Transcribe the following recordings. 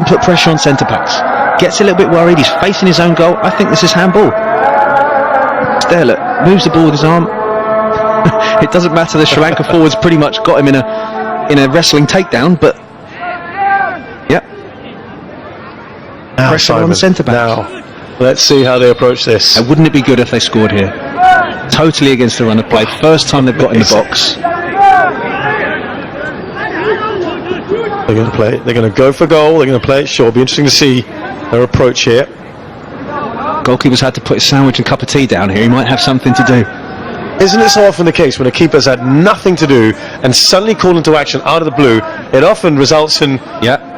put pressure on centre-backs. Gets a little bit worried, he's facing his own goal. I think this is handball. There, look, moves the ball with his arm. It doesn't matter, the Sri Lanka forwards pretty much got him in a wrestling takedown, but yep. Now, pressure Simon, on the centre-backs. Now, let's see how they approach this. Wouldn't it be good if they scored here? Totally against the run of play. First time they've got in the box. They're going to play. They're going to go for goal. They're going to play it short. It'll be interesting to see their approach here. Goalkeeper's had to put his sandwich and cup of tea down here. He might have something to do. Isn't it so often the case when a keeper's had nothing to do and suddenly called into action out of the blue, it often results in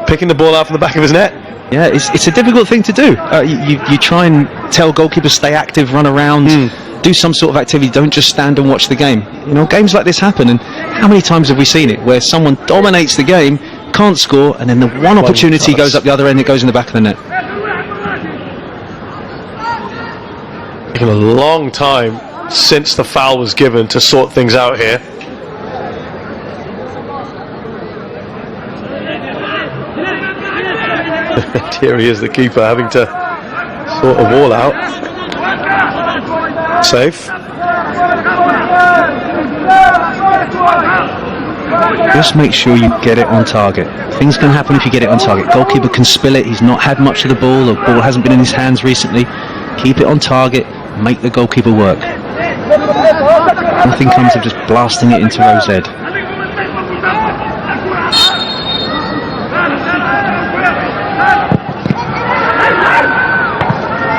picking the ball out from the back of his net? Yeah, it's a difficult thing to do. You try and tell goalkeepers stay active, run around, do some sort of activity, don't just stand and watch the game. You know, games like this happen, and how many times have we seen it where someone dominates the game, can't score, and then the one opportunity goes up the other end, it goes in the back of the net. Taking a long time since the foul was given to sort things out here. Here he is, the keeper, having to sort a wall out. Safe. Just make sure you get it on target. Things can happen if you get it on target. Goalkeeper can spill it, he's not had much of the ball hasn't been in his hands recently. Keep it on target, make the goalkeeper work. Nothing comes of just blasting it into row Z.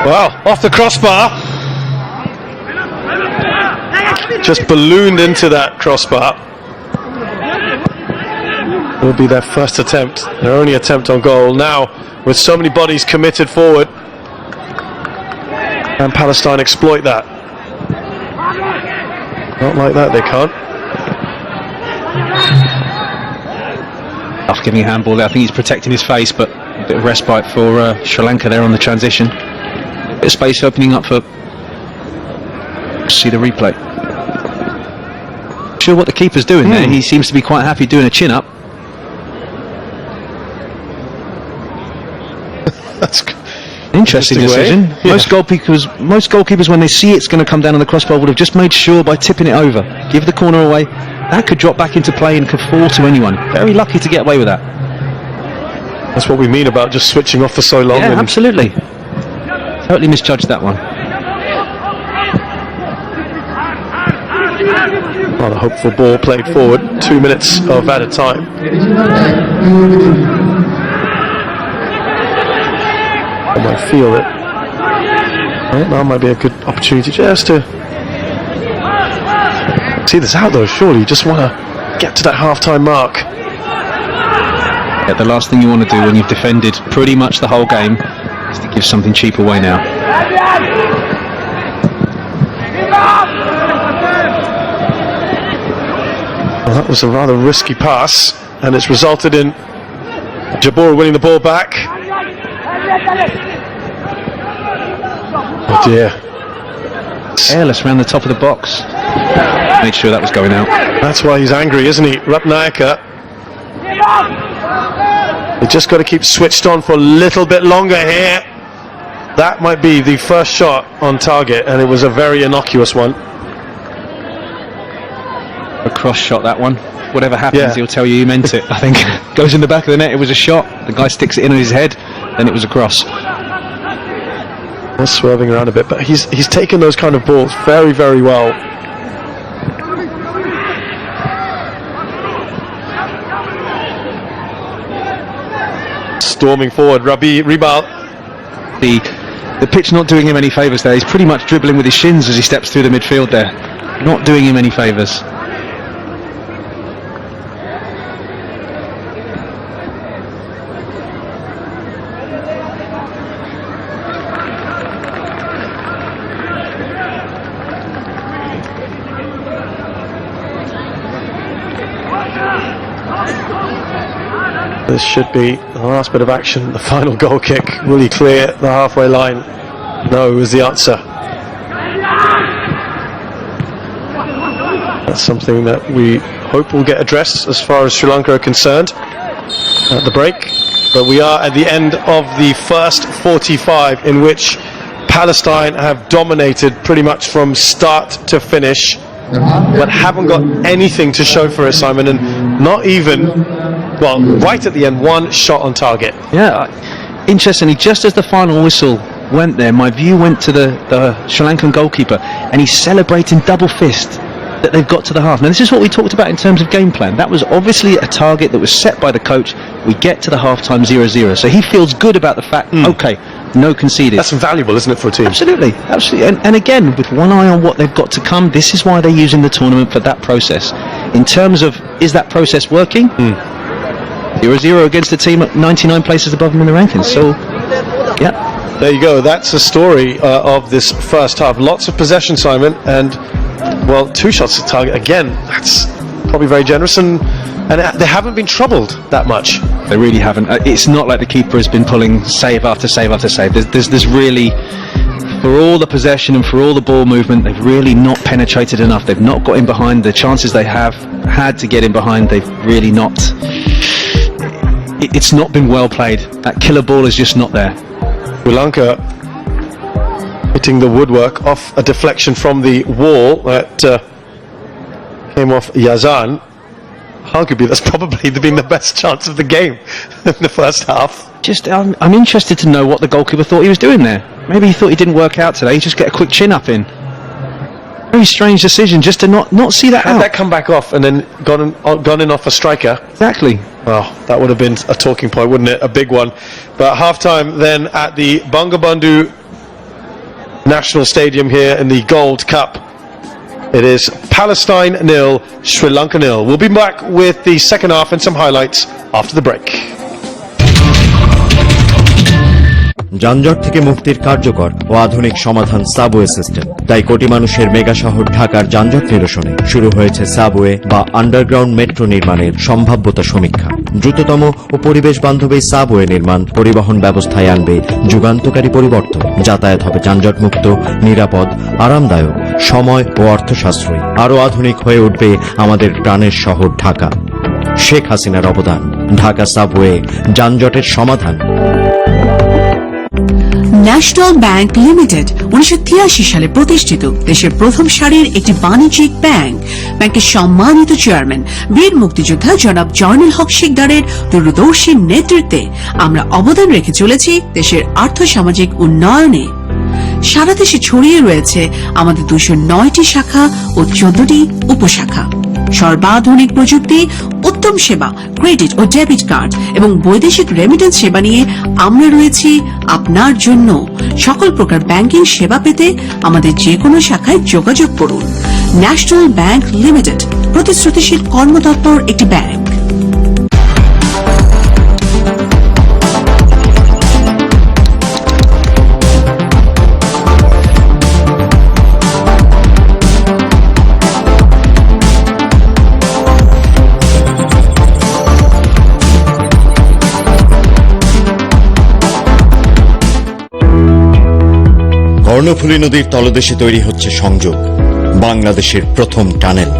Wow, off the crossbar. Just ballooned into that crossbar. Will be their first attempt, their only attempt on goal. Now, with so many bodies committed forward, and Palestine exploit that. Not like that, they can't. After giving a handball there, I think he's protecting his face, but a bit of respite for Sri Lanka there on the transition. A bit of space opening up for... See the replay. Not sure what the keeper's doing there. He seems to be quite happy doing a chin-up. That's interesting decision. Yeah. Most goalkeepers, when they see it's going to come down on the crossbar, would have just made sure by tipping it over, give the corner away. That could drop back into play and could fall to anyone. Very lucky to get away with that. That's what we mean about just switching off for so long. Yeah, absolutely. Totally misjudged that one. Rather hopeful ball played forward. 2 minutes of added time. I might feel it. Right, now might be a good opportunity just to see this out though. Surely you just want to get to that half-time mark. Yeah, the last thing you want to do when you've defended pretty much the whole game is to give something cheap away now. Well, that was a rather risky pass, and it's resulted in Jabor winning the ball back. Oh dear. Airless around the top of the box. Made sure that was going out. That's why he's angry, isn't he? Ratnayaka. They just got to keep switched on for a little bit longer here. That might be the first shot on target, and it was a very innocuous one. A cross shot, that one. Whatever happens, he'll tell you he meant it. I think goes in the back of the net. It was a shot. The guy sticks it in his head. Then it was a cross. Was swerving around a bit, but he's taken those kind of balls very, very well. Storming forward, Ribal. The pitch not doing him any favours there. He's pretty much dribbling with his shins as he steps through the midfield there. Not doing him any favours. This should be the last bit of action. The final goal kick. Will he clear the halfway line? No is the answer. That's something that we hope will get addressed as far as Sri Lanka are concerned at the break. But we are at the end of the first 45, in which Palestine have dominated pretty much from start to finish, but haven't got anything to show for it, Simon, and not even, well, right at the end, one shot on target. Yeah, interestingly, just as the final whistle went there, my view went to the Sri Lankan goalkeeper, and he's celebrating double fist that they've got to the half. Now, this is what we talked about in terms of game plan. That was obviously a target that was set by the coach. We get to the half-time 0-0, so he feels good about the fact, okay, no conceded. That's valuable, isn't it, for a team? Absolutely, absolutely. And again, with one eye on what they've got to come, this is why they're using the tournament for that process. In terms of, is that process working? 0-0 against a team at 99 places above them in the rankings. So, yeah. There you go. That's the story of this first half. Lots of possession, Simon, and, well, 2 shots at target. Again, that's probably very generous, and they haven't been troubled that much. They really haven't. It's not like the keeper has been pulling save after save after save. There's really, for all the possession and for all the ball movement, they've really not penetrated enough. They've not got in behind. The chances they have had to get in behind, they've really not. It's not been well played. That killer ball is just not there. Sri Lanka hitting the woodwork off a deflection from the wall that came off Yazan. Arguably, that's probably been the best chance of the game in the first half. Just, I'm interested to know what the goalkeeper thought he was doing there. Maybe he thought he didn't work out today. Just get a quick chin up in. Very strange decision just to not see that Had out. that come back off and then gone in off a striker. Exactly. Oh, that would have been a talking point, wouldn't it? A big one. But half-time then at the Bangabandhu National Stadium here in the Gold Cup. It is Palestine 0, Sri Lanka 0. We'll be back with the second half and some highlights after the break. যানজট থেকে মুক্তির কার্যকর ও আধুনিক সমাধান subway system. তাই কোটি মানুষের mega শহর ঢাকার যানজট নিরসনে শুরু হয়েছে সাবওয়ে বা আন্ডারগ্রাউন্ড মেট্রো নির্মাণের সম্ভাব্যতা সমীক্ষা। দ্রুততম ও পরিবেশ বান্ধব এই সাবওয়ে নির্মাণ পরিবহন ব্যবস্থায় আনবে যুগান্তকারী পরিবর্তন। যাতায়াত হবে যানজটমুক্ত, নিরাপদ, আরামদায়ক, সময় ও অর্থ সাশ্রয়ী। আরও আধুনিক হয়ে উঠবে আমাদের প্রাণের শহর ঢাকা। শেখ হাসিনার অবদান, ঢাকা সাবওয়ে যানজটের সমাধান। ন্যাশনাল ব্যাংক লিমিটেড 1983 সালে প্রতিষ্ঠিত দেশের প্রথম সারির একটি বাণিজ্যিক ব্যাংক। ব্যাংকের সম্মানিত চেয়ারম্যান বীর মুক্তিযোদ্ধা জনাব জয়নুল হক শিকদারের দূরদর্শী নেতৃত্বে আমরা অবদান রেখে চলেছি দেশের আর্থসামাজিক উন্নয়নে। সারা দেশে ছড়িয়ে রয়েছে আমাদের 209টি শাখা ও 14টি উপশাখা। সর্বাধুনিক প্রযুক্তি, উত্তম সেবা, ক্রেডিট ও ডেবিট কার্ড এবং বৈদেশিক রেমিটেন্স সেবা নিয়ে আমরা রয়েছি আপনার জন্য। সকল প্রকার ব্যাংকিং সেবা পেতে আমাদের যে কোনো শাখায় যোগাযোগ করুন। ন্যাশনাল ব্যাংক লিমিটেড, প্রতিশ্রুতিশীল কর্মতৎপর একটি ব্যাংক। কর্ণফুলী নদীর তলদেশে তৈরি হচ্ছে সংযোগ, বাংলাদেশের প্রথম টানেল,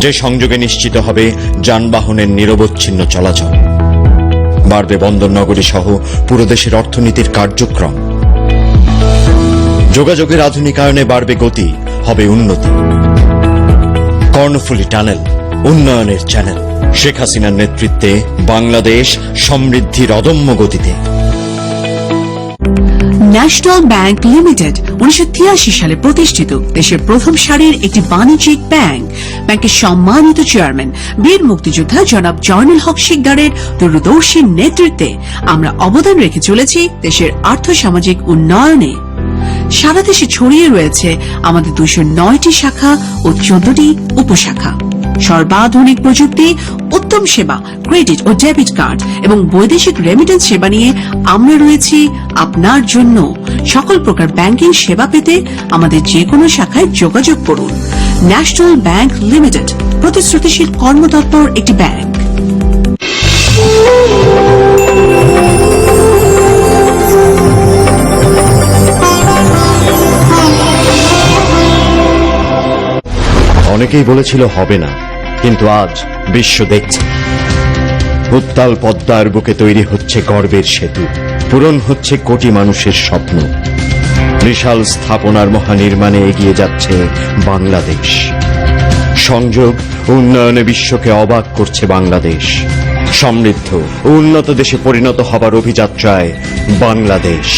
যে সংযোগে নিশ্চিত হবে যানবাহনের নিরবচ্ছিন্ন চলাচল। বাড়বে বন্দরনগরী সহ পুরো দেশের অর্থনীতির কার্যক্রম। যোগাযোগের আধুনিকায়নে বাড়বে গতি, হবে উন্নতি। কর্ণফুলী টানেল, উন্নয়নের চ্যানেল। শেখ হাসিনার নেতৃত্বে বাংলাদেশ সমৃদ্ধির অদম্য গতিতে। ন্যাশনাল ব্যাংক লিমিটেড 1983 সালে প্রতিষ্ঠিত দেশের প্রথম সারির একটি বাণিজ্যিক ব্যাংক। ব্যাংকের সম্মানিত চেয়ারম্যান বীর মুক্তিযোদ্ধা জনাব জয়নুল হক শিকদারের দূরদর্শী নেতৃত্বে আমরা অবদান রেখে চলেছি দেশের আর্থসামাজিক উন্নয়নে। সারা দেশে ছড়িয়ে রয়েছে আমাদের 209টি শাখা ও 14টি উপশাখা। সর্বাধুনিক প্রযুক্তি, উত্তম সেবা, ক্রেডিট ও ডেবিট কার্ড এবং বৈদেশিক রেমিটেন্স সেবা নিয়ে আমরা রয়েছি আপনার জন্য। সকল প্রকার ব্যাংকিং সেবা পেতে আমাদের যে কোনো শাখায় যোগাযোগ করুন। ন্যাশনাল ব্যাংক লিমিটেড, প্রতিশ্রুতিশীল কর্মতৎপর একটি ব্যাংক। অনেকেই বলেছিল হবে না, কিন্তু আজ বিশ্ব দেখছে উত্তাল পদ্মার বুকে তৈরি হচ্ছে গর্বের সেতু, পূরণ হচ্ছে কোটি মানুষের স্বপ্ন। বিশাল স্থাপনার মহানির্মাণে এগিয়ে যাচ্ছে বাংলাদেশ। সংযোগ ও উন্নয়নে বিশ্বকে অবাক করছে বাংলাদেশ। সমৃদ্ধ ও উন্নত দেশে পরিণত হবার অভিযাত্রায় বাংলাদেশ।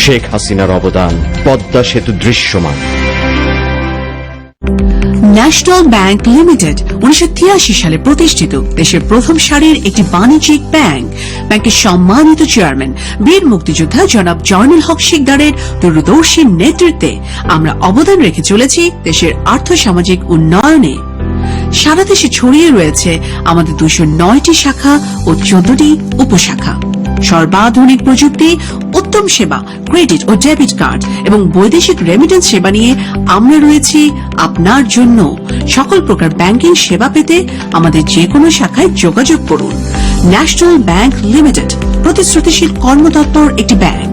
শেখ হাসিনার অবদান, পদ্মা সেতু দৃশ্যমান। ন্যাশনাল ব্যাংক লিমিটেড 1983 সালে প্রতিষ্ঠিত দেশের প্রথম সারির একটি বাণিজ্যিক ব্যাংক। ব্যাংকের সম্মানিত চেয়ারম্যান বীর মুক্তিযোদ্ধা জনাব জয়নুল হক শিকদারের দূরদর্শী নেতৃত্বে আমরা অবদান রেখে চলেছি দেশের আর্থসামাজিক উন্নয়নে। সারা দেশে ছড়িয়ে রয়েছে আমাদের 209টি শাখা ও 14টি উপশাখা। সর্বাধুনিক প্রযুক্তি, উত্তম সেবা, ক্রেডিট ও ডেবিট কার্ড এবং বৈদেশিক রেমিটেন্স সেবা নিয়ে আমরা রয়েছি আপনার জন্য। সকল প্রকার ব্যাংকিং সেবা পেতে আমাদের যে কোনো শাখায় যোগাযোগ করুন। ন্যাশনাল ব্যাংক লিমিটেড, প্রতিশ্রুতিশীল কর্মতৎপর একটি ব্যাংক।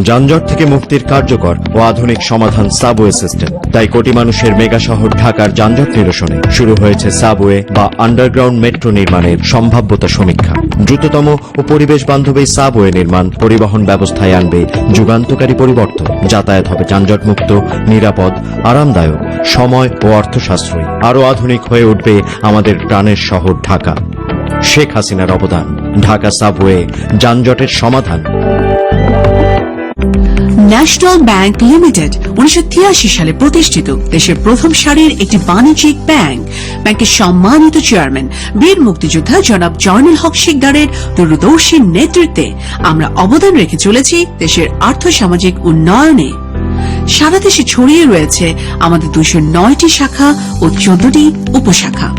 যানজট থেকে মুক্তির কার্যকর ও আধুনিক সমাধান সাবওয়ে সিস্টেম। তাই কোটি মানুষের মেগা শহর ঢাকার যানজট নিরসনে শুরু হয়েছে সাবওয়ে বা আন্ডারগ্রাউন্ড মেট্রো নির্মাণের সম্ভাব্যতা সমীক্ষা। দ্রুততম ও পরিবেশ বান্ধব এই সাবওয়ে নির্মাণ পরিবহন ব্যবস্থায় আনবে যুগান্তকারী পরিবর্তন। যাতায়াত হবে যানজট মুক্ত, নিরাপদ, আরামদায়ক, সময় ও অর্থ সাশ্রয়ী। আরও আধুনিক হয়ে উঠবে আমাদের প্রাণের শহর ঢাকা। শেখ হাসিনার অবদান, ঢাকা সাবওয়ে, যানজটের সমাধান। ন্যাশনাল ব্যাংক লিমিটেড 1983 সালে প্রতিষ্ঠিত দেশের প্রথম সারির একটি বাণিজ্যিক ব্যাংক। ব্যাংকের সম্মানিত চেয়ারম্যান বীর মুক্তিযোদ্ধা জনাব জয়নুল হক শিকদারের দূরদর্শী নেতৃত্বে আমরা অবদান রেখে চলেছি দেশের আর্থসামাজিক উন্নয়নে। সারা দেশে ছড়িয়ে রয়েছে আমাদের 209টি শাখা ও 14টি উপশাখা।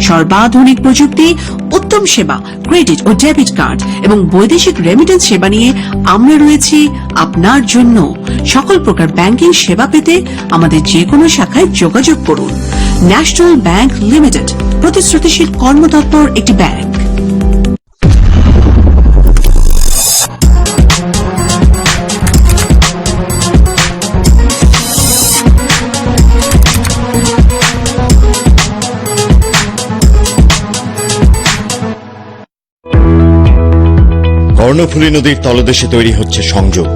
সর্বাধুনিক প্রযুক্তি, উত্তম সেবা, ক্রেডিট ও ডেবিট কার্ড এবং বৈদেশিক রেমিটেন্স সেবা নিয়ে আমরা রয়েছি আপনার জন্য। সকল প্রকার ব্যাংকিং সেবা পেতে আমাদের যে কোনো শাখায় যোগাযোগ করুন। ন্যাশনাল ব্যাংক লিমিটেড, প্রতিশ্রুতিশীল কর্মতৎপর একটি ব্যাংক। কর্ণফুলী নদীর তলদেশে তৈরি হচ্ছে সংযোগ,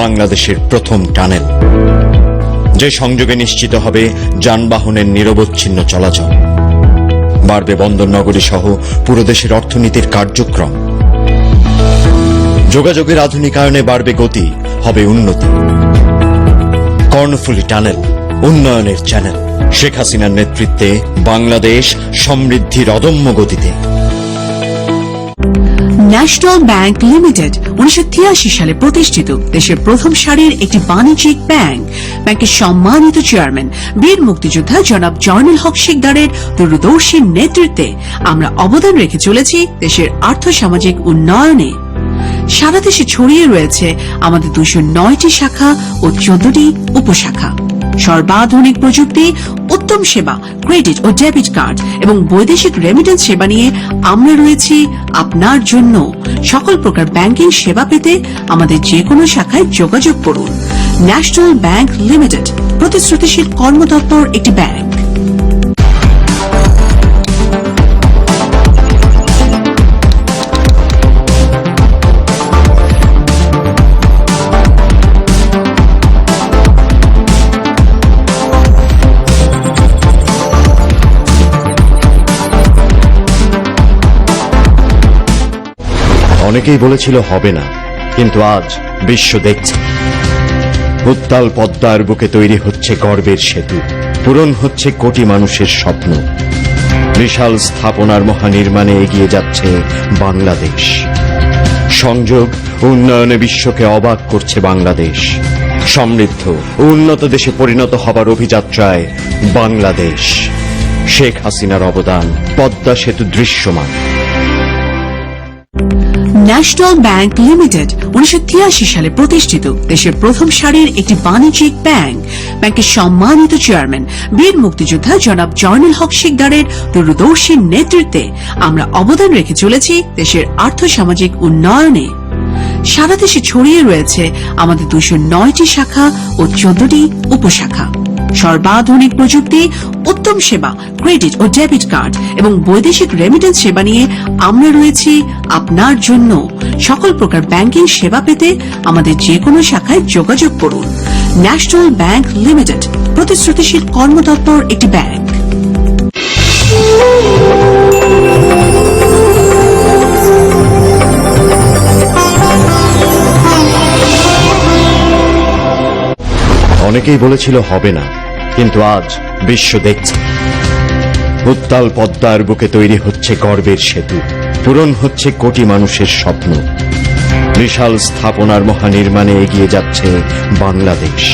বাংলাদেশের প্রথম টানেল। যে সংযোগে নিশ্চিত হবে যানবাহনের নিরবচ্ছিন্ন চলাচল। বাড়বে বন্দর নগরী সহ পুরো দেশের অর্থনীতির কার্যক্রম। যোগাযোগের আধুনিকায়নে বাড়বে গতি, হবে উন্নতি। কর্ণফুলী টানেল, উন্নয়নের চ্যানেল। শেখ হাসিনার নেতৃত্বে বাংলাদেশ সমৃদ্ধির অদম্য গতিতে। ন্যাশনাল ব্যাংক লিমিটেড 1983 সালে প্রতিষ্ঠিত দেশের প্রথম সারির একটি বাণিজ্যিক ব্যাংক। ব্যাংকের সম্মানিত চেয়ারম্যান বীর মুক্তিযোদ্ধা জনাব জয়নুল হক শিকদারের দূরদর্শী নেতৃত্বে আমরা অবদান রেখে চলেছি দেশের আর্থসামাজিক উন্নয়নে। সারা দেশে ছড়িয়ে রয়েছে আমাদের 209টি শাখা ও 14টি উপশাখা। সর্বাধুনিক প্রযুক্তি, উত্তম সেবা, ক্রেডিট ও ডেবিট কার্ড এবং বৈদেশিক রেমিটেন্স সেবা নিয়ে আমরা রয়েছি আপনার জন্য। সকল প্রকার ব্যাংকিং সেবা পেতে আমাদের যে কোনো শাখায় যোগাযোগ করুন। ন্যাশনাল ব্যাংক লিমিটেড, প্রতিশ্রুতিশীল কর্মতৎপর একটি ব্যাংক। অনেকেই বলেছিল হবে না, কিন্তু আজ বিশ্ব দেখছে। উত্তাল পদ্মার বুকে তৈরি হচ্ছে গর্বের সেতু, পূরণ হচ্ছে কোটি মানুষের স্বপ্ন। বিশাল স্থাপনার মহানির্মাণে এগিয়ে যাচ্ছে বাংলাদেশ। সংযোগ ও উন্নয়নে বিশ্বকে অবাক করছে বাংলাদেশ। সমৃদ্ধ ও উন্নত দেশে পরিণত হবার অভিযাত্রায় বাংলাদেশ। শেখ হাসিনার অবদান, পদ্মা সেতু দৃশ্যমান। ন্যাশনাল ব্যাংক লিমিটেড 1983 সালে প্রতিষ্ঠিত দেশের প্রথম সারির একটি বাণিজ্যিক ব্যাংক। ব্যাংকের সম্মানিত চেয়ারম্যান বীর মুক্তিযোদ্ধা জনাব জয়নুল হক শিকদারের দূরদর্শী নেতৃত্বে আমরা অবদান রেখে চলেছি দেশের আর্থসামাজিক উন্নয়নে। সারা দেশে ছড়িয়ে রয়েছে আমাদের 209টি শাখা ও 14টি উপশাখা। সর্বাধুনিক প্রযুক্তি, উত্তম সেবা, ক্রেডিট ও ডেবিট কার্ড এবং বৈদেশিক রেমিটেন্স সেবা নিয়ে আমরা রয়েছি আপনার জন্য। সকল প্রকার ব্যাংকিং সেবা পেতে আমাদের যে কোনো শাখায় যোগাযোগ করুন। ন্যাশনাল ব্যাংক লিমিটেড, প্রতিশ্রুতিশীল কর্মতৎপর একটি ব্যাংক। অনেকেই বলেছিল হবে না, কিন্তু আজ বিশ্ব দেখছে উত্তাল পদ্মার বুকে তৈরি হচ্ছে গর্বের সেতু, পূরণ হচ্ছে কোটি মানুষের স্বপ্ন। বিশাল স্থাপনার মহানির্মাণে এগিয়ে যাচ্ছে বাংলাদেশ।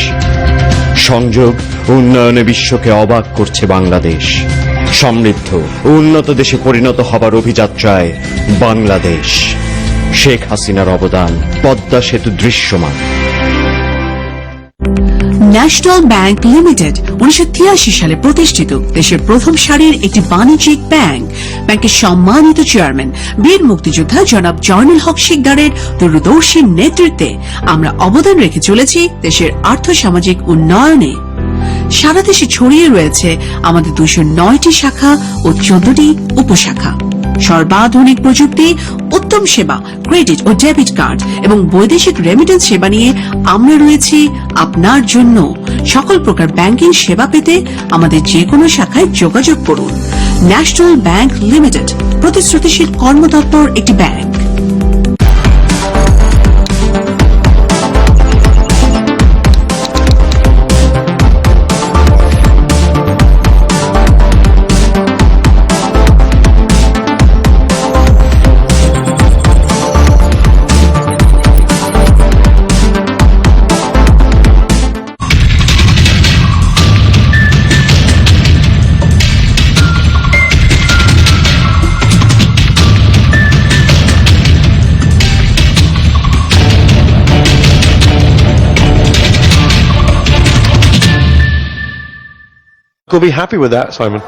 সংযোগ উন্নয়নে বিশ্বকে অবাক করছে বাংলাদেশ। সমৃদ্ধ উন্নত দেশে পরিণত হবার অভিযাত্রায় বাংলাদেশ। শেখ হাসিনার অবদান, পদ্মা সেতু দৃশ্যমান। ন্যাশনাল ব্যাংক লিমিটেড 1983 সালে প্রতিষ্ঠিত দেশের প্রথম সারির একটি বাণিজ্যিক ব্যাংক। ব্যাংকের সম্মানিত চেয়ারম্যান বীর মুক্তিযোদ্ধা জনাব জয়নুল হক শিকদারের দূরদর্শী নেতৃত্বে আমরা অবদান রেখে চলেছি দেশের আর্থসামাজিক উন্নয়নে। সারা দেশে ছড়িয়ে রয়েছে আমাদের 209টি শাখা ও 14টি উপশাখা। সর্বাধুনিক প্রযুক্তি, উত্তম সেবা, ক্রেডিট ও ডেবিট কার্ড এবং বৈদেশিক রেমিটেন্স সেবা নিয়ে আমরা রয়েছি আপনার জন্য। সকল প্রকার ব্যাংকিং সেবা পেতে আমাদের যে কোনো শাখায় যোগাযোগ করুন। ন্যাশনাল ব্যাংক লিমিটেড, প্রতিশ্রুতিশীল কর্মতৎপর একটি bank. We'll be happy with that, Simon.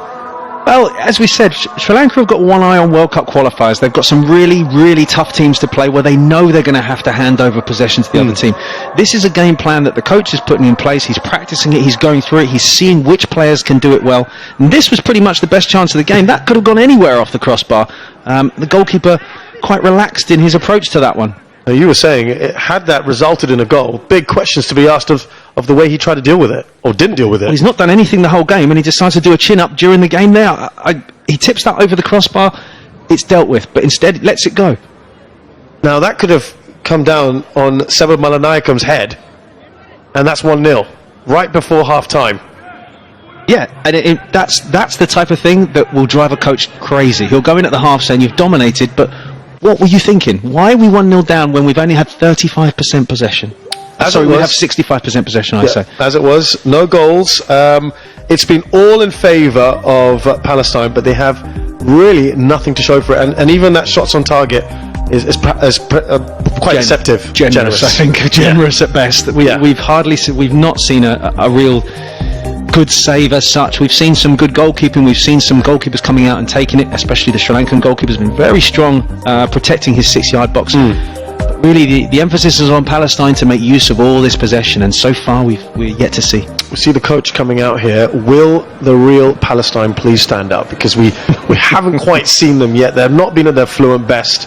Well, as we said, Sri Lanka have got one eye on World Cup qualifiers. They've got some really, really tough teams to play where they know they're going to have to hand over possession to the other team. This is a game plan that the coach is putting in place. He's practicing it, he's going through it, he's seeing which players can do it well. And this was pretty much the best chance of the game. That could have gone anywhere off the crossbar. The goalkeeper quite relaxed in his approach to that one. Now, you were saying, had that resulted in a goal, big questions to be asked of the way he tried to deal with it, or didn't deal with it. Well, he's not done anything the whole game, and he decides to do a chin-up during the game there. He tips that over the crossbar, it's dealt with, but instead lets it go. Now, that could have come down on Sebab Malanayakam's head, and that's 1-0, right before half-time. Yeah, and that's the type of thing that will drive a coach crazy. He'll go in at the half saying, you've dominated, but what were you thinking? Why are we 1-0 down when we've only had 35% possession? Sorry, we have 65% possession, I say. As it was, no goals. It's been all in favour of Palestine, but they have really nothing to show for it. And even that shots on target is quite deceptive. Generous, I think. Generous at best. We've not seen a real good save as such. We've seen some good goalkeeping. We've seen some goalkeepers coming out and taking it, especially the Sri Lankan goalkeeper has been very strong protecting his 6-yard box. Really, the emphasis is on Palestine to make use of all this possession, and so far we're yet to see. We see the coach coming out here. Will the real Palestine please stand up? Because we haven't quite seen them yet. They've not been at their fluent best.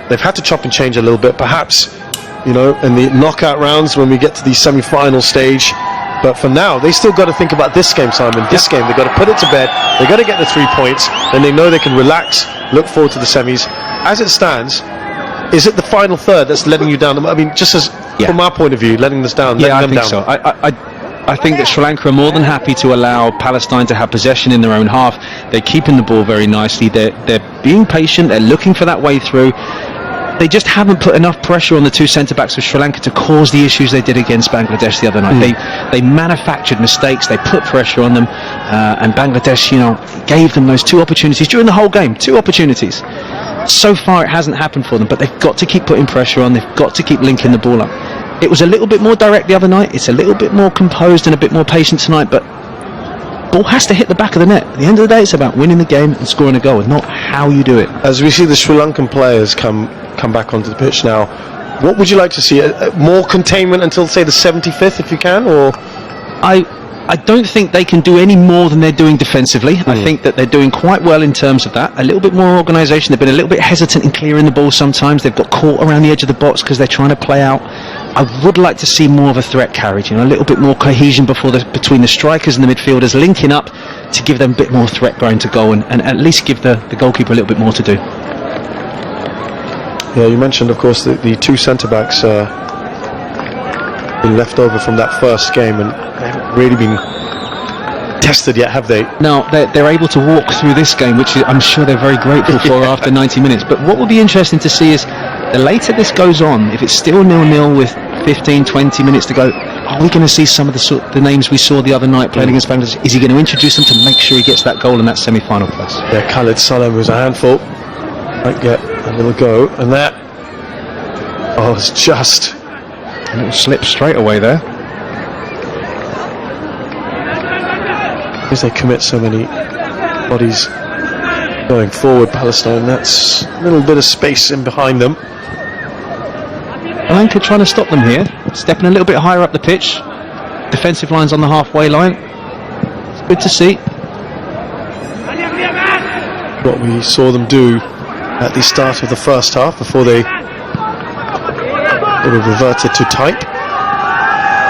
They've had to chop and change a little bit. Perhaps, in the knockout rounds when we get to the semi-final stage. But for now, they still got to think about this game, Simon. This game, they've got to put it to bed. They've got to get the 3 points. Then they know they can relax, look forward to the semis. As it stands, is it the final third that's letting you down? I mean, just as from our point of view, letting us down. Yeah, I think so. I think that Sri Lanka are more than happy to allow Palestine to have possession in their own half. They're keeping the ball very nicely. They're being patient. They're looking for that way through. They just haven't put enough pressure on the two centre-backs of Sri Lanka to cause the issues they did against Bangladesh the other night. They manufactured mistakes, they put pressure on them, and Bangladesh, gave them those 2 opportunities during the whole game. 2 opportunities. So far it hasn't happened for them, but they've got to keep putting pressure on, they've got to keep linking the ball up. It was a little bit more direct the other night, it's a little bit more composed and a bit more patient tonight, but ball has to hit the back of the net. At the end of the day, it's about winning the game and scoring a goal, and not how you do it. As we see the Sri Lankan players come back onto the pitch now, What would you like to see? More containment until, say, the 75th, if you can, or? I don't think they can do any more than they're doing defensively. I think that they're doing quite well in terms of that. A little bit more organisation. They've been a little bit hesitant in clearing the ball sometimes. They've got caught around the edge of the box because they're trying to play out. I would like to see more of a threat carriage, a little bit more cohesion between the strikers and the midfielders, linking up to give them a bit more threat going to goal and at least give the goalkeeper a little bit more to do. Yeah, you mentioned, of course, the two centre-backs been left over from that first game, and they haven't really been tested yet, have they? No, they're able to walk through this game, which I'm sure they're very grateful for after 90 minutes. But what will be interesting to see is, the later this goes on, if it's still 0-0 with 15, 20 minutes to go, are we going to see some of the names we saw the other night playing against Bangladesh? Is he going to introduce them to make sure he gets that goal in that semi-final place? Yeah, Khalid Salam was a handful. Might get a little go, and that, it's just a little slip straight away there. Because they commit so many bodies going forward, Palestine, that's a little bit of space in behind them. Lanka trying to stop them here, stepping a little bit higher up the pitch. Defensive line's on the halfway line. It's good to see. What we saw them do at the start of the first half before they would have reverted to type.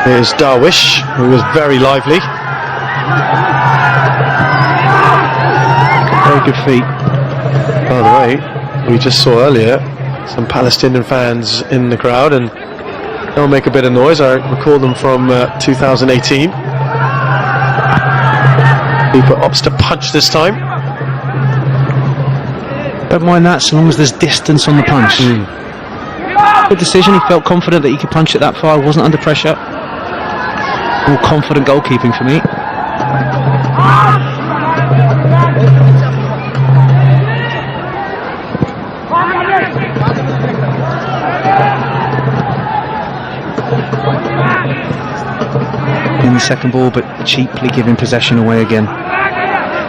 Here's Darwish, who was very lively. Very good feet. By the way, we just saw earlier some Palestinian fans in the crowd, and they'll make a bit of noise. I recall them from 2018. Keeper opts to punch this time. Don't mind that, so long as there's distance on the punch. Good decision. He felt confident that he could punch it that far. Wasn't under pressure. More confident goalkeeping for me. In the second ball, but cheaply giving possession away again.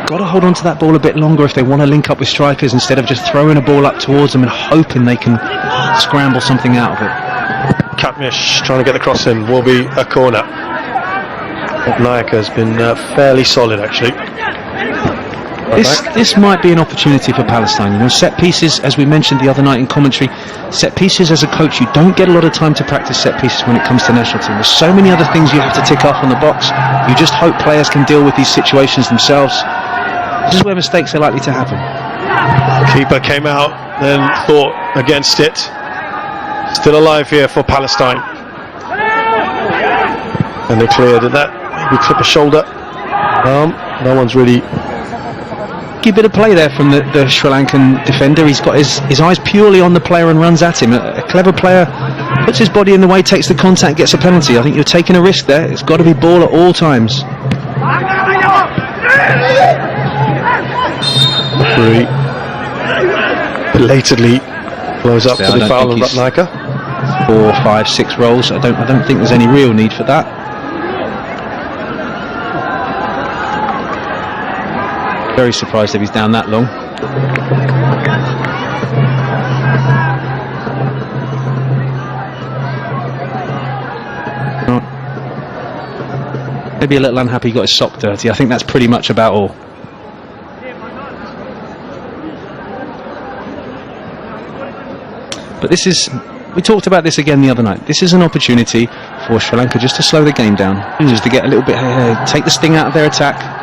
Got to hold on to that ball a bit longer if they want to link up with strikers, instead of just throwing a ball up towards them and hoping they can scramble something out of it. Katmish trying to get the cross in, will be a corner. Naika has been fairly solid, actually. This might be an opportunity for Palestine. Set pieces, as we mentioned the other night in commentary, set pieces as a coach, you don't get a lot of time to practice set pieces when it comes to national team. There's so many other things you have to tick off on the box. You just hope players can deal with these situations themselves. This is where mistakes are likely to happen. Keeper came out, then thought against it. Still alive here for Palestine. And they cleared that. Maybe clip a shoulder. No one's really. A bit of play there from the Sri Lankan defender. He's got his eyes purely on the player and runs at him. A clever player puts his body in the way, takes the contact, gets a penalty. I think you're taking a risk there. It's got to be ball at all times. Referee belatedly blows up for the foul on Ratnaka. 4, 5, 6 rolls. I don't think there's any real need for that. Very surprised if he's down that long. Maybe a little unhappy he got his sock dirty. I think that's pretty much about all. But this is, we talked about this again the other night, this is an opportunity for Sri Lanka just to slow the game down, just to get a little bit, take the sting out of their attack.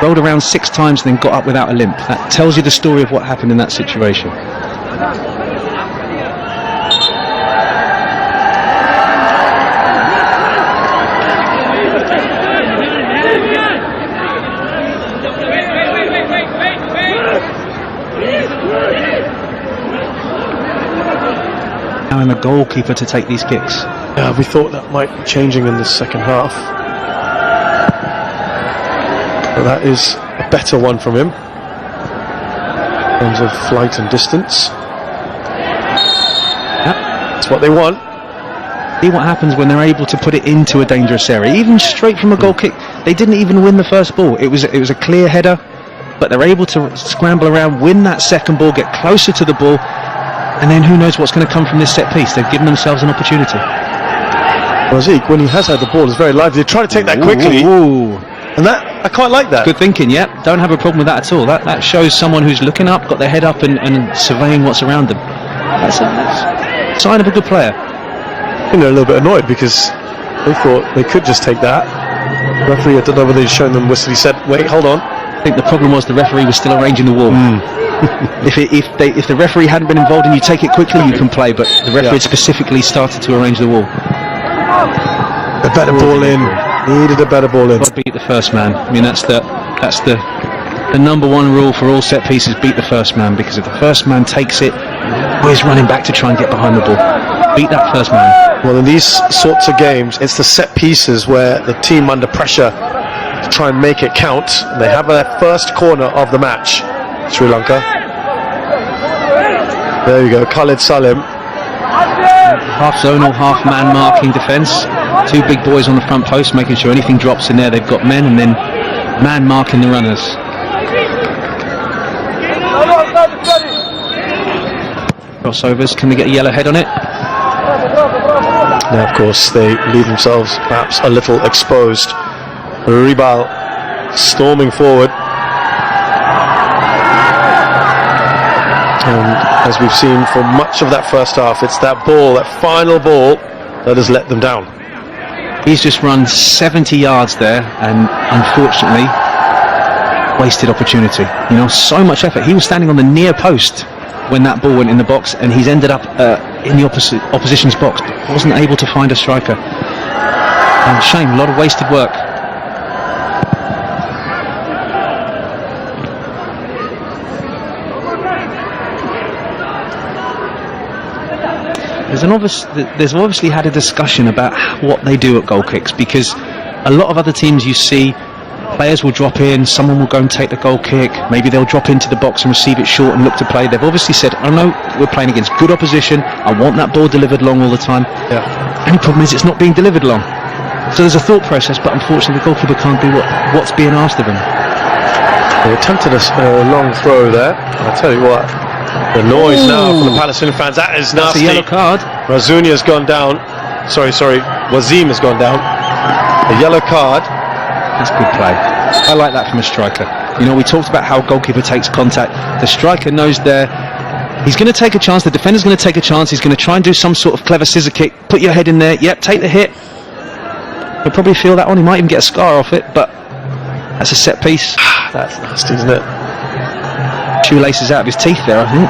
Rolled around 6 times and then got up without a limp. That tells you the story of what happened in that situation. And the goalkeeper to take these kicks. We thought that might be changing in the second half. But that is a better one from him in terms of flight and distance. That's what they want. See what happens when they're able to put it into a dangerous area. Even straight from a goal kick, they didn't even win the first ball. It was a clear header, but they're able to scramble around, win that second ball, get closer to the ball. and then who knows what's going to come from this set piece. They've given themselves an opportunity. Well, Zeke, when he has had the ball, is very lively. They try to take that quickly, and that I quite like that. Good thinking, yeah. Don't have a problem with that at all. That shows someone who's looking up, got their head up, and surveying what's around them. That's a sign of a good player. I think they're a little bit annoyed because they thought they could just take that. The referee, I don't know whether he's shown them whistle. He said, "Wait, hold on." I think the problem was the referee was still arranging the wall. If the referee hadn't been involved and you take it quickly, you can play. But the referee had specifically started to arrange the wall. A better ball in. Needed a better ball in. Got to beat the first man. I mean, that's the number one rule for all set pieces: beat the first man. Because if the first man takes it, always running back to try and get behind the ball. Beat that first man. Well, in these sorts of games, it's the set pieces where the team under pressure to try and make it count. They have their first corner of the match. Sri Lanka. There you go, Khalid Salim. Half zonal, half man marking defence. Two big boys on the front post, making sure anything drops in there. They've got men, and then man marking the runners. Crossovers, can they get a yellow head on it? Now, of course, they leave themselves perhaps a little exposed. Ribal storming forward. And as we've seen for much of that first half, it's that ball, that final ball, that has let them down. He's just run 70 yards there, and unfortunately, wasted opportunity. You know, so much effort. He was standing on the near post when that ball went in the box, and he's ended up in the opposition's box, but wasn't able to find a striker. And shame, a lot of wasted work. There's obviously had a discussion about what they do at goal kicks, because a lot of other teams you see, players will drop in, someone will go and take the goal kick, maybe they'll drop into the box and receive it short and look to play. They've obviously said, oh no, we're playing against good opposition, I want that ball delivered long all the time. Yeah. Only problem is it's not being delivered long. So there's a thought process, but unfortunately the goalkeeper can't do what's being asked of him. They attempted a long throw there. I tell you what, the noise now from the Palestinian fans, that is nasty. That's a yellow card. Razuni has gone down. Sorry, Wazim has gone down. A yellow card. That's good play. I like that from a striker. You know, we talked about how goalkeeper takes contact. The striker knows he's going to take a chance, the defender's going to take a chance, he's going to try and do some sort of clever scissor kick, put your head in there, yep, take the hit. He'll probably feel that one, he might even get a scar off it, but that's a set piece. That's nasty, isn't it? Shoelaces out of his teeth there, I think.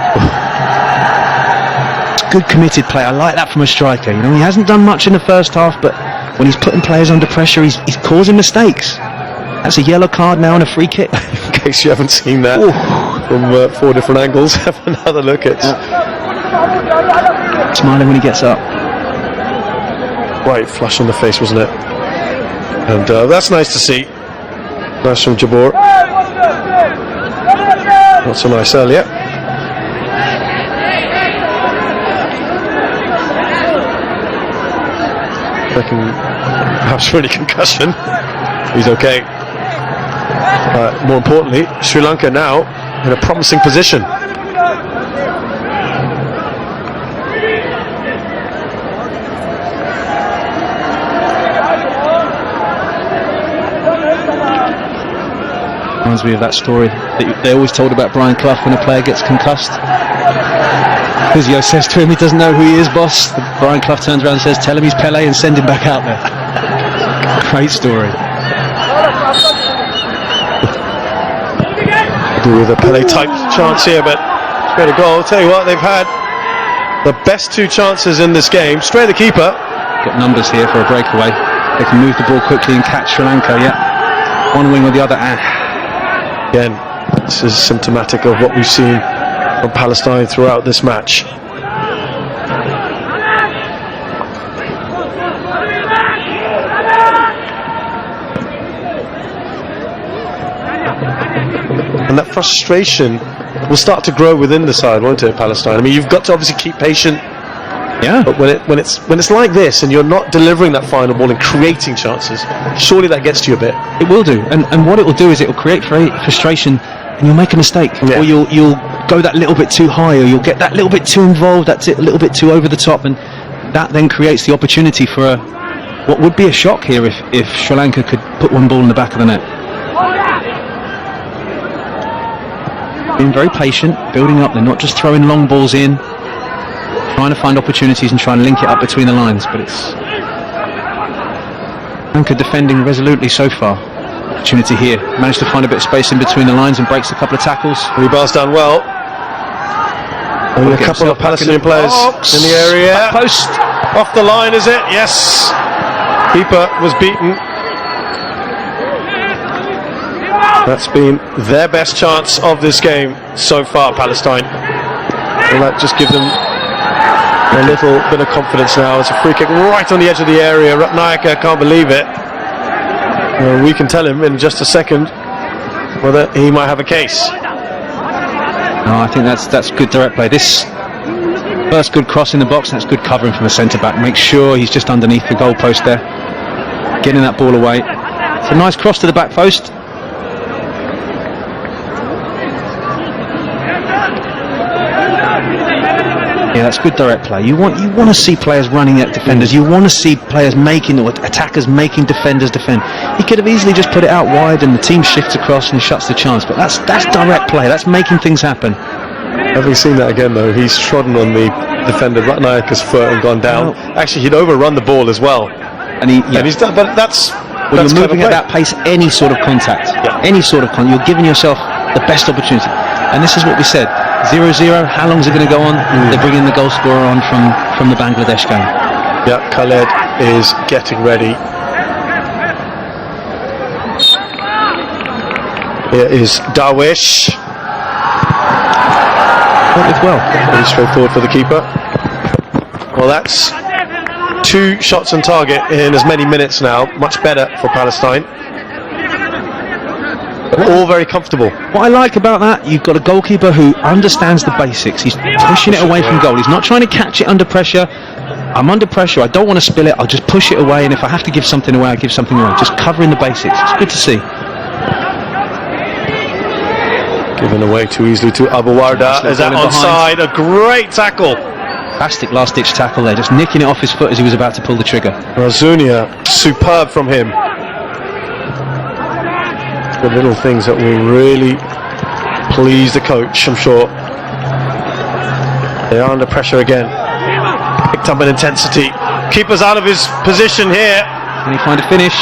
It's good committed play, I like that from a striker. You know, he hasn't done much in the first half, but when he's putting players under pressure, he's causing mistakes. That's a yellow card now and a free kick. In case you haven't seen that from 4 different angles, have another look at. Smiling when he gets up. Right flush on the face, wasn't it? And that's nice to see. Nice from Jabor. Not so nice earlier. Perhaps really concussion. He's okay. More importantly, Sri Lanka now in a promising position. Reminds me of that story that they always told about Brian Clough when a player gets concussed. Physio says to him, he doesn't know who he is, boss. Brian Clough turns around and says, tell him he's Pele and send him back out there. Great story. With a Pele type chance here, but straight a goal. I'll tell you what, they've had the best 2 chances in this game. Straight the keeper. Got numbers here for a breakaway. They can move the ball quickly and catch Sri Lanka, yeah. One wing or the other. Again, this is symptomatic of what we've seen from Palestine throughout this match. And that frustration will start to grow within the side, won't it, Palestine? I mean, you've got to obviously keep patient. Yeah. But when it's like this and you're not delivering that final ball and creating chances, surely that gets to you a bit. It will do, and what it will do is it will create frustration, and you'll make a mistake, or you'll go that little bit too high, or you'll get that little bit too involved, that's it, a little bit too over the top, and that then creates the opportunity for what would be a shock here if Sri Lanka could put one ball in the back of the net. Being very patient, building up, they're not just throwing long balls in, trying to find opportunities and trying to link it up between the lines, but it's Lanka defending resolutely so far. Opportunity here, managed to find a bit of space in between the lines and breaks a couple of tackles. Rebounds done well. Only a couple of Palestinian players in the area. Back post. Off the line, is it? Yes. Keeper was beaten. That's been their best chance of this game so far, Palestine. Will that just give them a little bit of confidence now? It's a free kick right on the edge of the area. Ratnayaka can't believe it. We can tell him in just a second whether he might have a case. No, I think that's good direct play. This first good cross in the box, that's good covering from the centre back. Make sure he's just underneath the goal post there, getting that ball away. It's a nice cross to the back post. Yeah, that's good direct play. You want to see players running at defenders. You want to see players making, or attackers making defenders defend. He could have easily just put it out wide and the team shifts across and shuts the chance. But that's direct play. That's making things happen. Having seen that again, though, he's trodden on the defender Ratnayaka's foot and gone down. Well, actually, he'd overrun the ball as well. And he's done. But that's when you're moving at that pace, any sort of contact, any sort of contact, you're giving yourself the best opportunity. And this is what we said. 0-0, how long is it going to go on? They're bringing the goal scorer on from the Bangladesh game. Yeah, Khaled is getting ready. Here is Darwish. Well, pretty straightforward for the keeper. Well, that's 2 shots on target in as many minutes now. Much better for Palestine. All very comfortable. what I like about that, you've got a goalkeeper who understands the basics. He's pushing it away from goal. He's not trying to catch it under pressure. I'm under pressure, I don't want to spill it, I'll just push it away, and if I have to give something away, I give something away. Just covering the basics. It's good to see. Given away too easily to Abu Warda. Is that onside? A great tackle. Fantastic last-ditch tackle there, just nicking it off his foot as he was about to pull the trigger. Razunia, superb from him. The little things that will really please the coach, I'm sure. They are under pressure again. Picked up in intensity. Keeper's out of his position here. Can he find a finish?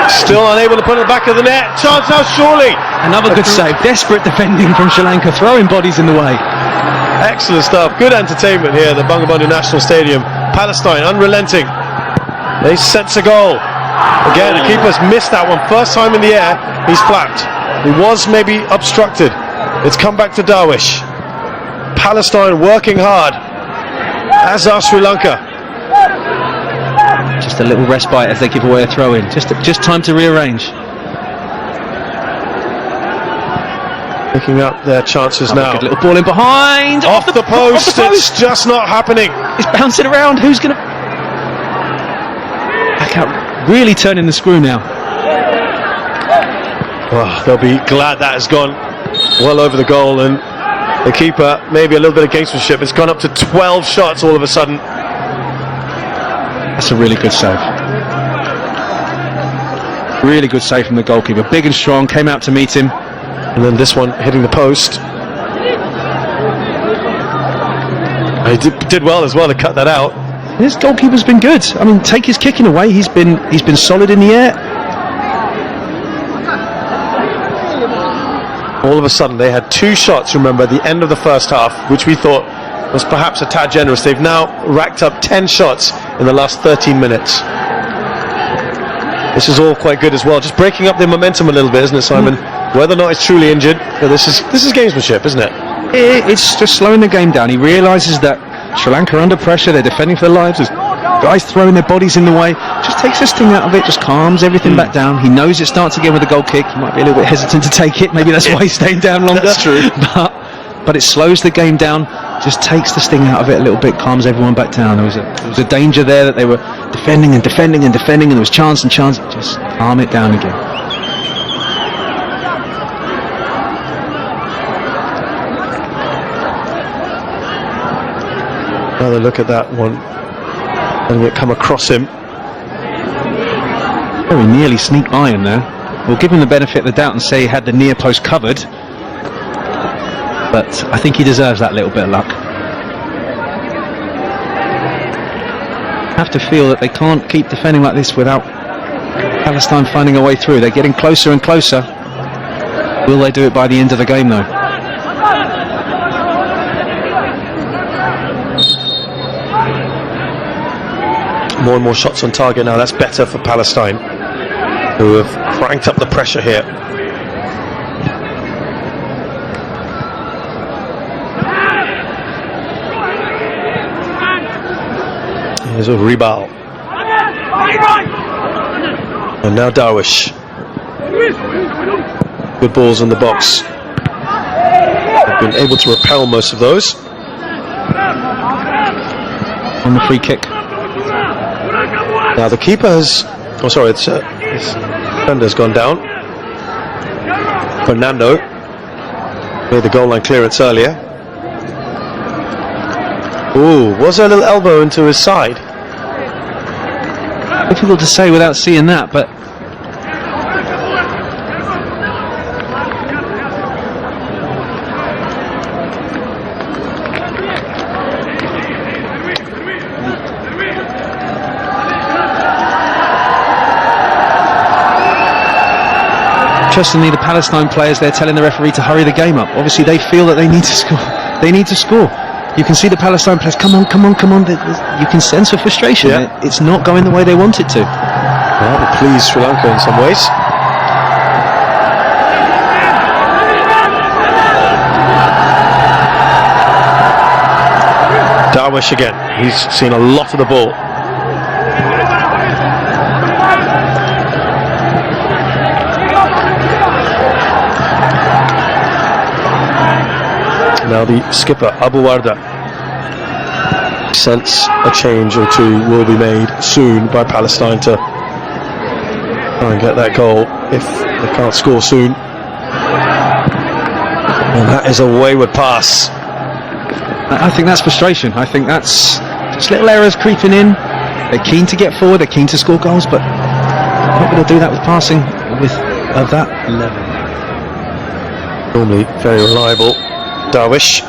Still unable to put it in the back of the net. Chance now, surely. Another good save. Desperate defending from Sri Lanka, throwing bodies in the way. Excellent stuff. Good entertainment here at the Bangabandhu National Stadium. Palestine unrelenting. They sense a goal. Again, the keeper's missed that one. First time in the air, he's flapped. He was maybe obstructed. It's come back to Darwish. Palestine working hard, as are Sri Lanka. Just a little respite as they give away a throw-in. Just time to rearrange. Picking up their chances now. Good little ball in behind. Off the post. Off the post. It's just not happening. It's bouncing around. Who's going to... Back out. Really turning the screw now. Well, they'll be glad that has gone well over the goal, and the keeper, maybe a little bit of gamesmanship. It's gone up to 12 shots all of a sudden. That's a really good save. Really good save from the goalkeeper. Big and strong, came out to meet him. And then this one hitting the post. He did well as well to cut that out. His goalkeeper's been good. I mean, take his kicking away. He's been solid in the air. All of a sudden, they had 2 shots, remember, at the end of the first half, which we thought was perhaps a tad generous. They've now racked up 10 shots in the last 13 minutes. This is all quite good as well. Just breaking up their momentum a little bit, isn't it, Simon? Whether or not he's truly injured, but this is gamesmanship, isn't it? It's just slowing the game down. He realises that Sri Lanka are under pressure. They're defending for their lives. There's guys throwing their bodies in the way. Just takes the sting out of it. Just calms everything back down. He knows it starts again with a goal kick. He might be a little bit hesitant to take it. Maybe that's why he's staying down longer. That's true. But it slows the game down. Just takes the sting out of it a little bit. Calms everyone back down. There was a danger there that they were defending and defending and defending, and there was chance and chance. Just calm it down again. Another look at that one. And it come across him. Very nearly sneaked by him there. We'll give him the benefit of the doubt and say he had the near post covered. But I think he deserves that little bit of luck. Have to feel that they can't keep defending like this without Palestine finding a way through. They're getting closer and closer. Will they do it by the end of the game though? More and more shots on target now. That's better for Palestine, who have cranked up the pressure here. Here's a Ribal. And now Darwish. Good balls in the box. They've been able to repel most of those. On the free kick. Now the keeper has... Oh, sorry, his defender's gone down. Fernando made the goal line clearance earlier. Ooh, was there a little elbow into his side? Difficult to say without seeing that, but interestingly, the Palestine players, they're telling the referee to hurry the game up. Obviously, they feel that they need to score. They need to score. You can see the Palestine players, come on, come on, come on. You can sense the frustration. Yeah. It's not going the way they want it to. Well, they're pleased Sri Lanka in some ways. Darwish again. He's seen a lot of the ball. Now the skipper, Abu Warda, sense a change or two will be made soon by Palestine to try and get that goal if they can't score soon. And that is a wayward pass. I think that's frustration. I think that's just little errors creeping in. They're keen to get forward, they're keen to score goals, but they're not going to do that with passing of that level. Normally very reliable. Darwish